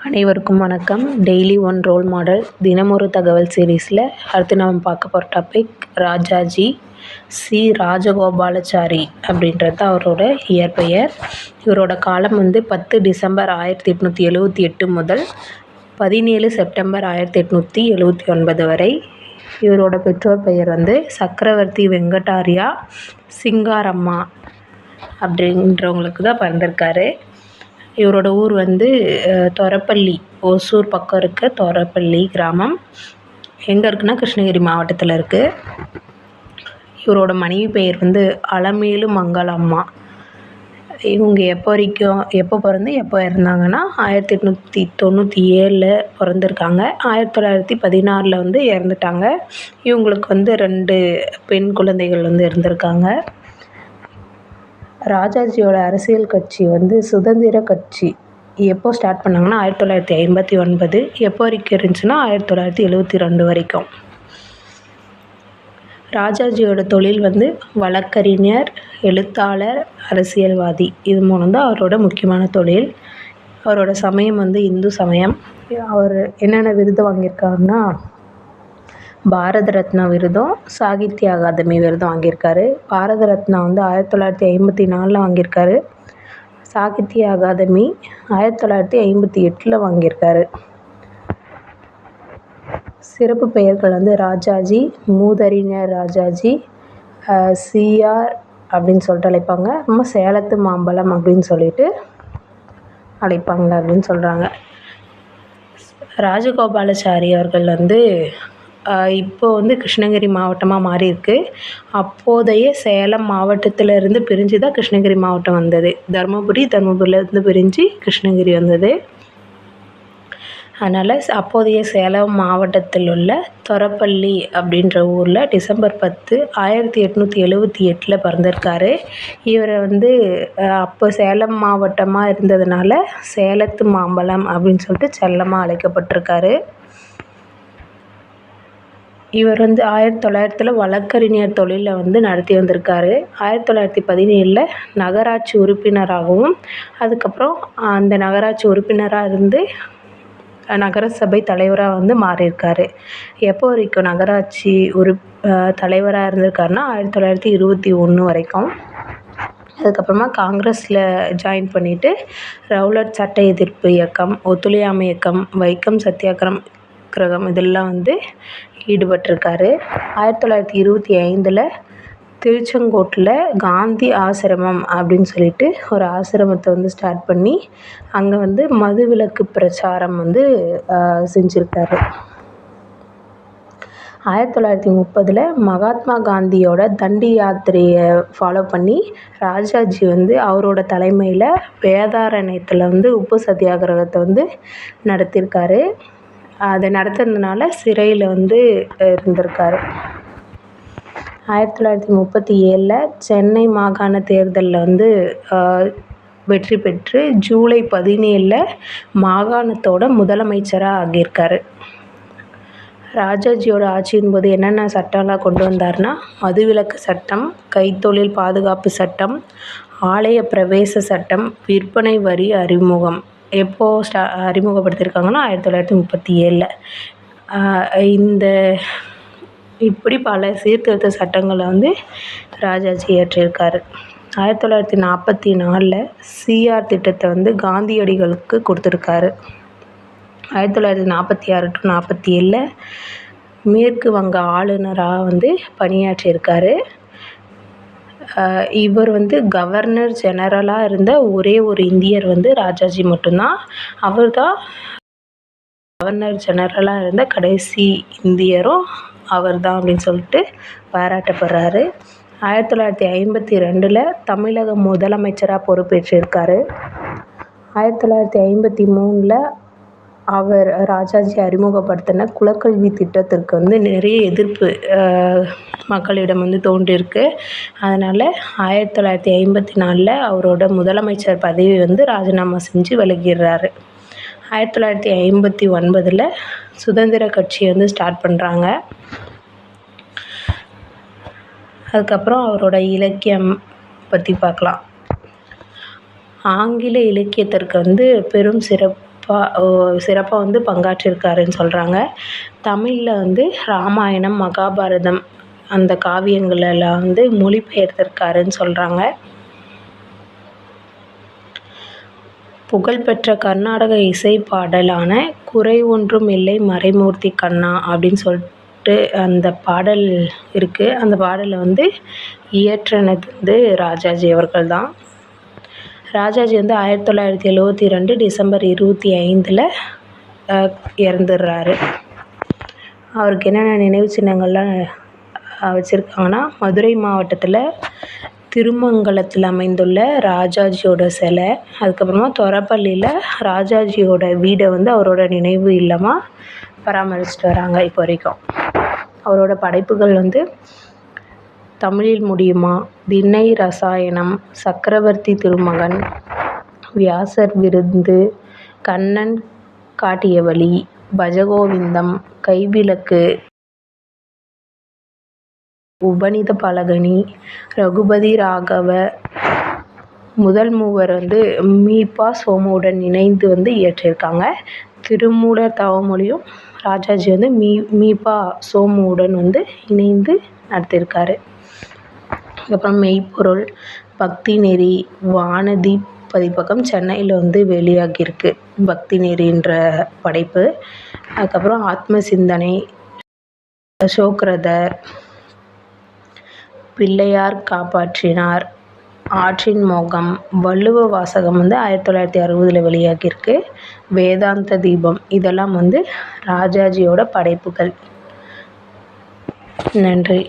அனைவருக்கும் வணக்கம். Daily one role model தினமொரு தகவல் சீரீஸில் அடுத்து நம்ம பார்க்க போகிற டாபிக் ராஜாஜி சி ராஜகோபாலாச்சாரி அப்படின்றது அவரோட இயற்பெயர். இவரோட காலம் 10 டிசம்பர் 1878 முதல் 17 செப்டம்பர் 1879 வரை. இவரோட பெற்றோர் பெயர் சக்கரவர்த்தி வெங்கடாரியா சிங்காரம்மா அப்படின்றவங்களுக்கு தான் பிறந்திருக்காரு. இவரோட ஊர் தொரப்பள்ளி, ஒசூர் பக்கம் இருக்க தொரப்பள்ளி கிராமம். எங்கே இருக்குன்னா கிருஷ்ணகிரி மாவட்டத்தில் இருக்குது. இவரோட மனைவி பெயர் அலமேலு மங்களம்மா. இவங்க எப்போ பிறந்து எப்போ இறந்தாங்கன்னா 1897 பிறந்திருக்காங்க. 1916 இறந்துட்டாங்க. இவங்களுக்கு 2 பெண் குழந்தைகள் இருந்திருக்காங்க. ராஜாஜியோட அரசியல் கட்சி சுதந்திர கட்சி எப்போ ஸ்டார்ட் பண்ணாங்கன்னா 1959. எப்போ வரைக்கும் இருந்துச்சுன்னா 1972 வரைக்கும். ராஜாஜியோட தொழில் வழக்கறிஞர், எழுத்தாளர், அரசியல்வாதி. இது மூலம் தான் அவரோட முக்கியமான தொழில். அவரோட சமயம் இந்து சமயம். அவர் என்னென்ன விருது வாங்கியிருக்காருன்னா பாரத ரத்னா விருதும் சாகித்ய அகாதமி விருதும் வாங்கியிருக்காரு. பாரத ரத்னா 1954 வாங்கியிருக்காரு. சாகித்ய அகாதமி 1958 வாங்கியிருக்காரு. சிறப்பு பெயர்கள் ராஜாஜி, மூதறிஞர் ராஜாஜி, சிஆர் அப்படின்னு சொல்லிட்டு அழைப்பாங்க. நம்ம சேலத்து மாம்பழம் அப்படின்னு சொல்லிட்டு அழைப்பாங்க அப்படின்னு சொல்கிறாங்க. ராஜகோபாலாச்சாரி அவர்கள் இப்போ கிருஷ்ணகிரி மாவட்டமாக மாறி இருக்கு. அப்போதைய சேலம் மாவட்டத்திலேருந்து பிரிஞ்சு தான் கிருஷ்ணகிரி மாவட்டம் வந்தது. தருமபுரியிலேருந்து பிரிஞ்சு கிருஷ்ணகிரி வந்தது. அதனால் அப்போதைய சேலம் மாவட்டத்தில் உள்ள தொரப்பள்ளி அப்படின்ற ஊரில் டிசம்பர் 10, 1878 பிறந்திருக்காரு. இவர் அப்போ சேலம் மாவட்டமாக இருந்ததுனால சேலத்து மாம்பழம் அப்படின்னு சொல்லிட்டு செல்லமாக அழைக்கப்பட்டிருக்காரு. இவர் 1900 வழக்கறிஞர் தொழிலில் நடத்தி வந்திருக்காரு. 1917 நகராட்சி உறுப்பினராகவும், அதுக்கப்புறம் அந்த நகராட்சி உறுப்பினராக இருந்து நகரசபை தலைவராக மாறியிருக்காரு. எப்போ வரைக்கும் நகராட்சி தலைவராக இருந்திருக்காருன்னா 1921 வரைக்கும். அதுக்கப்புறமா காங்கிரஸில் ஜாயின் பண்ணிவிட்டு ரவுலட் சட்ட எதிர்ப்பு இயக்கம், ஒத்துழையாமை இயக்கம், வைக்கம் சத்தியாகிரகம் இதெல்லாம் ஈடுபட்டிருக்காரு. 1925 திருச்செங்கோட்டில் காந்தி ஆசிரமம் அப்படின்னு சொல்லிட்டு ஒரு ஆசிரமத்தை ஸ்டார்ட் பண்ணி அங்கே மதுவிலக்கு பிரச்சாரம் செஞ்சுருக்காரு. 1930 மகாத்மா காந்தியோட தண்டி யாத்திரையை ஃபாலோ பண்ணி ராஜாஜி அவரோட தலைமையில் வேதாரண்யத்தில் உப்பு சத்தியாகிரகத்தை நடத்தியிருக்காரு. அதை நடத்துறதுனால சிறையில் இருந்திருக்காரு. 1937 சென்னை மாகாண தேர்தலில் வெற்றி பெற்று ஜூலை 17 மாகாணத்தோட முதலமைச்சராக ஆகியிருக்காரு. ராஜாஜியோட ஆட்சியின் போது என்னென்ன சட்டம்லாம் கொண்டு வந்தார்னா மதுவிலக்கு சட்டம், கைத்தொழில் பாதுகாப்பு சட்டம், ஆலய பிரவேச சட்டம், விற்பனை வரி அறிமுகம். எப்போ அறிமுகப்படுத்தியிருக்காங்கன்னா 1937. இப்படி பல சீர்திருத்த சட்டங்களை ராஜாஜி இயற்றியிருக்காரு. 1944 சிஆர் திட்டத்தை காந்தியடிகளுக்கு கொடுத்துருக்காரு. 1946 to 47 மேற்கு வங்க ஆளுநராக பணியாற்றியிருக்காரு. இவர் கவர்னர் ஜெனரலாக இருந்த ஒரே ஒரு இந்தியர் ராஜாஜி மட்டும்தான். அவர் தான் கவர்னர் ஜெனரலாக இருந்த கடைசி இந்தியரும் அவர் தான் அப்படின்னு சொல்லிட்டு பாராட்டப்படுறாரு. 1952 தமிழக முதலமைச்சராக பொறுப்பேற்றிருக்காரு. 1953 அவர் ராஜாஜி அறிமுகப்படுத்தின குலக்கல்வி திட்டத்திற்கு நிறைய எதிர்ப்பு மக்களிடம் தோன்றியிருக்கு. அதனால் 1954 அவரோட முதலமைச்சர் பதவி ராஜினாமா செஞ்சு விலகிடுறாரு. 1959 சுதந்திர கட்சியை ஸ்டார்ட் பண்ணுறாங்க. அதுக்கப்புறம் அவரோட இலக்கியம் பற்றி பார்க்கலாம். ஆங்கில இலக்கியத்திற்கு பெரும் சிறப்பு சிறப்பாக வந்து பங்காற்றியிருக்காருன்னு சொல்கிறாங்க. தமிழில் வந்து ராமாயணம், மகாபாரதம் அந்த காவியங்களெல்லாம் வந்து மொழிபெயர்த்திருக்காருன்னு சொல்கிறாங்க. புகழ்பெற்ற கர்நாடக இசை பாடலான குறை ஒன்றும் இல்லை மறைமூர்த்தி கண்ணா அப்படின்னு சொல்லிட்டு அந்த பாடல் இருக்குது. அந்த பாடலை வந்து இயற்றினது வந்து ராஜாஜி அவர்கள் தான். ராஜாஜி வந்து 1972 டிசம்பர் 25 இறந்துடுறாரு. அவருக்கு என்னென்ன நினைவு சின்னங்கள்லாம் வச்சுருக்காங்கன்னா, மதுரை மாவட்டத்தில் திருமங்கலத்தில் அமைந்துள்ள ராஜாஜியோட சிலை, அதுக்கப்புறமா தொரப்பள்ளியில் ராஜாஜியோட வீடை வந்து அவரோட நினைவு இல்லமாக பராமரிச்சுட்டு வராங்க இப்போ வரைக்கும். அவரோட படைப்புகள் வந்து தமிழில் முடியுமா, திண்ணை ரசாயனம், சக்கரவர்த்தி திருமகன், வியாசர் விருந்து, கண்ணன் காட்டிய வழி, பஜகோவிந்தம், கைவிளக்கு, உபநித பலகனி, ரகுபதி ராகவ, முதல் மூவர் வந்து மீ.ப. சோமுவுடன் இணைந்து வந்து இயற்றியிருக்காங்க. திருமூலர் தவமொழியும் ராஜாஜி வந்து மீ.ப. சோமுவுடன் வந்து இணைந்து நடத்தியிருக்காரு. அப்புறம் மெய்ப்பொருள், பக்தி நெறி, வானதி பதிப்பகம் சென்னையில் வந்து வெளியாகியிருக்கு பக்தி நெறின்ற படைப்பு. அதுக்கப்புறம் ஆத்ம சிந்தனை, அசோக்ரதர், பிள்ளையார் காப்பாற்றினார், ஆற்றின் மோகம், வள்ளுவ வாசகம் வந்து 1960 வெளியாகியிருக்கு. வேதாந்த தீபம் இதெல்லாம் வந்து ராஜாஜியோட படைப்புகள். நன்றி.